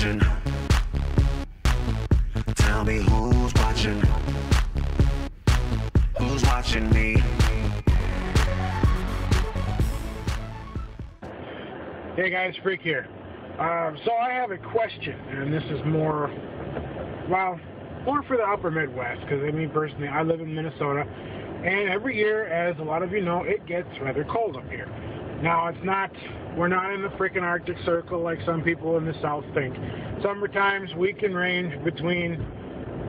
watching? Tell me who's watching? Who's watching me? Hey guys, Freak here. So I have a question, and this is more for the upper Midwest, because me personally, I live in Minnesota, and every year, as a lot of you know, it gets rather cold up here. Now, we're not in the freaking Arctic Circle like some people in the South think. Summer times, we can range between,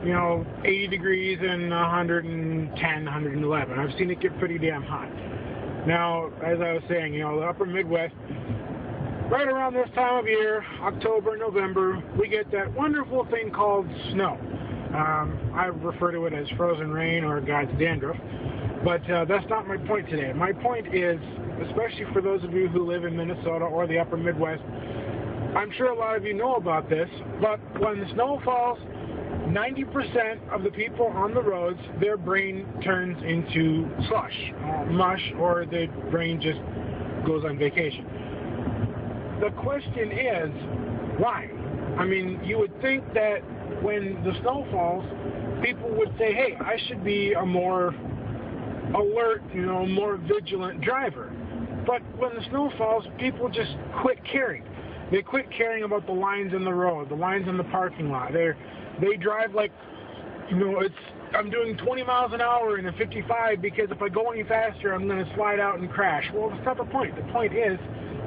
80 degrees and 110, 111. I've seen it get pretty damn hot. Now, as I was saying, the upper Midwest, right around this time of year, October, November, we get that wonderful thing called snow. I refer to it as frozen rain or God's dandruff, but that's not my point today. My point is, especially for those of you who live in Minnesota or the upper Midwest, I'm sure a lot of you know about this, but when the snow falls, 90% of the people on the roads, their brain turns into slush, mush, or the brain just goes on vacation. The question is, why? I mean, you would think that when the snow falls, people would say, hey, I should be a more alert, more vigilant driver. But when the snow falls, people just quit caring. They quit caring about the lines in the road, the lines in the parking lot. They drive like, I'm doing 20 miles an hour in a 55 because if I go any faster, I'm going to slide out and crash. Well, that's not the point. The point is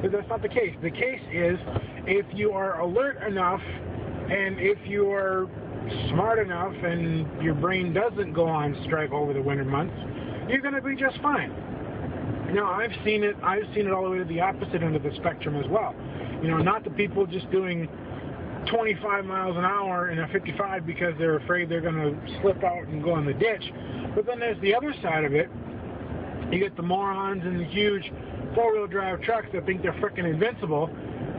that that's not the case. The case is if you are alert enough and if you are smart enough and your brain doesn't go on strike over the winter months, you're going to be just fine. I've seen it all the way to the opposite end of the spectrum as well. Not the people just doing 25 miles an hour in a 55 because they're afraid they're going to slip out and go in the ditch. But then there's the other side of it. You get the morons in the huge four-wheel drive trucks that think they're freaking invincible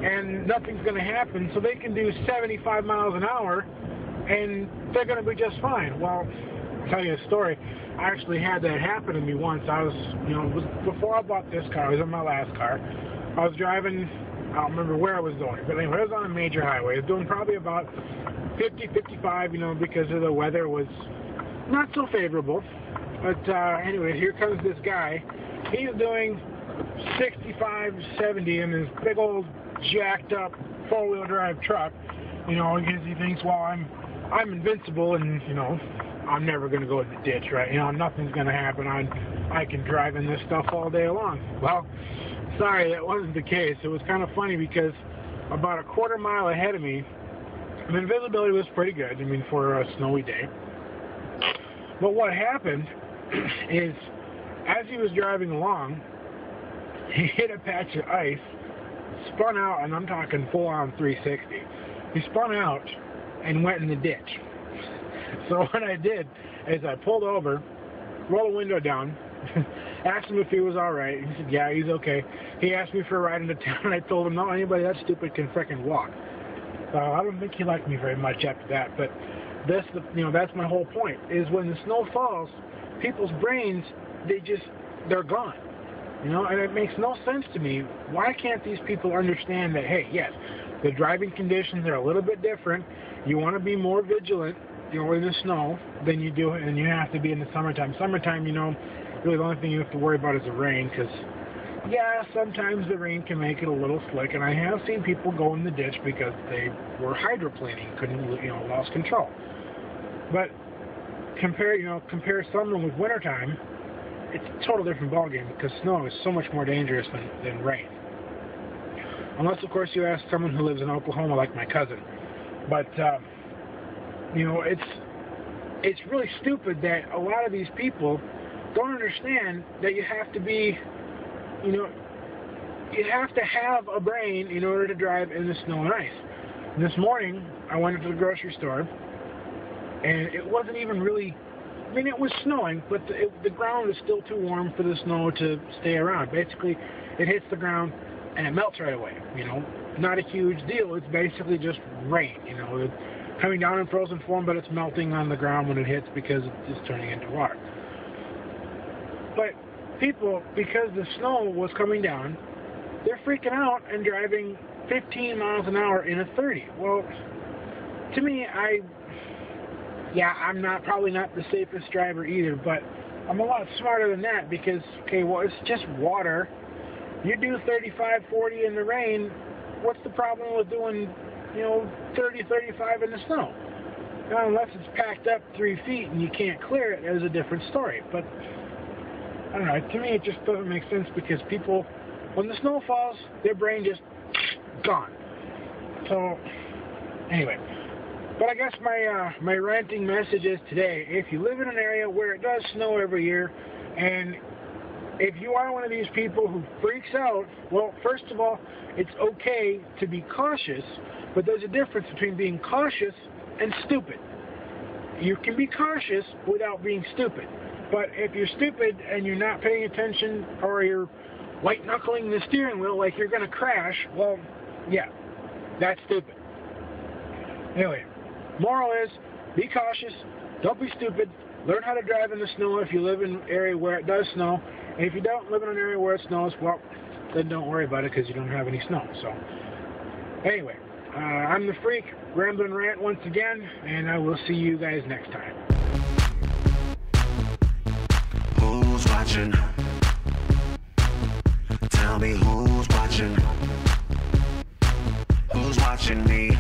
and nothing's going to happen, so they can do 75 miles an hour and they're going to be just fine. Well, I'll tell you a story. I actually had that happen to me once. I was, before I bought this car, I was in my last car. I was driving, I don't remember where I was going, but anyway, I was on a major highway. I was doing probably about 50, 55, because of the weather was not so favorable. But anyway, here comes this guy. He's doing 65, 70 in his big old jacked up four-wheel drive truck, because he thinks, well, I'm invincible and, I'm never going to go in the ditch, right? Nothing's going to happen. I can drive in this stuff all day long. Well, sorry, that wasn't the case. It was kind of funny because about a quarter mile ahead of me, the visibility was pretty good, for a snowy day. But what happened is, as he was driving along, he hit a patch of ice, spun out, and I'm talking full-on 360. He spun out and went in the ditch. So what I did is I pulled over, rolled the window down, asked him if he was all right. He said, yeah, he's okay. He asked me for a ride into town, and I told him, no, anybody that stupid can frickin' walk. I don't think he liked me very much after that, but that's my whole point, is when the snow falls, people's brains, they're gone. And it makes no sense to me. Why can't these people understand that, hey, yes, the driving conditions are a little bit different. You want to be more vigilant, in the snow than you do, and you have to be in the summertime. Summertime, really the only thing you have to worry about is the rain, because, yeah, sometimes the rain can make it a little slick, and I have seen people go in the ditch because they were hydroplaning, couldn't, lost control. But compare summer with wintertime, it's a total different ballgame because snow is so much more dangerous than rain. Unless, of course, you ask someone who lives in Oklahoma like my cousin. But, it's really stupid that a lot of these people don't understand that you have to be, you have to have a brain in order to drive in the snow and ice. And this morning, I went to the grocery store, and it wasn't even really, it was snowing, but the ground is still too warm for the snow to stay around. Basically, it hits the ground, and it melts right away, Not a huge deal. It's basically just rain, It's coming down in frozen form, but it's melting on the ground when it hits because it's turning into water. But people, because the snow was coming down, they're freaking out and driving 15 miles an hour in a 30. Well, to me, I'm probably not the safest driver either, but I'm a lot smarter than that because, okay, well, it's just water. You do 35, 40 in the rain, what's the problem with doing, 30, 35 in the snow? Now, unless it's packed up 3 feet and you can't clear it, there's a different story. But, I don't know, to me it just doesn't make sense because people, when the snow falls, their brain just gone. So, anyway. But I guess my ranting message is today, if you live in an area where it does snow every year, and if you are one of these people who freaks out, well, first of all, it's okay to be cautious, but there's a difference between being cautious and stupid. You can be cautious without being stupid, but if you're stupid and you're not paying attention or you're white-knuckling the steering wheel like you're going to crash, well, yeah, that's stupid. Anyway, moral is, be cautious, don't be stupid, learn how to drive in the snow if you live in an area where it does snow, and if you don't live in an area where it snows, well, then don't worry about it because you don't have any snow. So, anyway, I'm the Freak, Ramblin' Rant once again, and I will see you guys next time. Who's watching? Tell me who's watching? Who's watching me?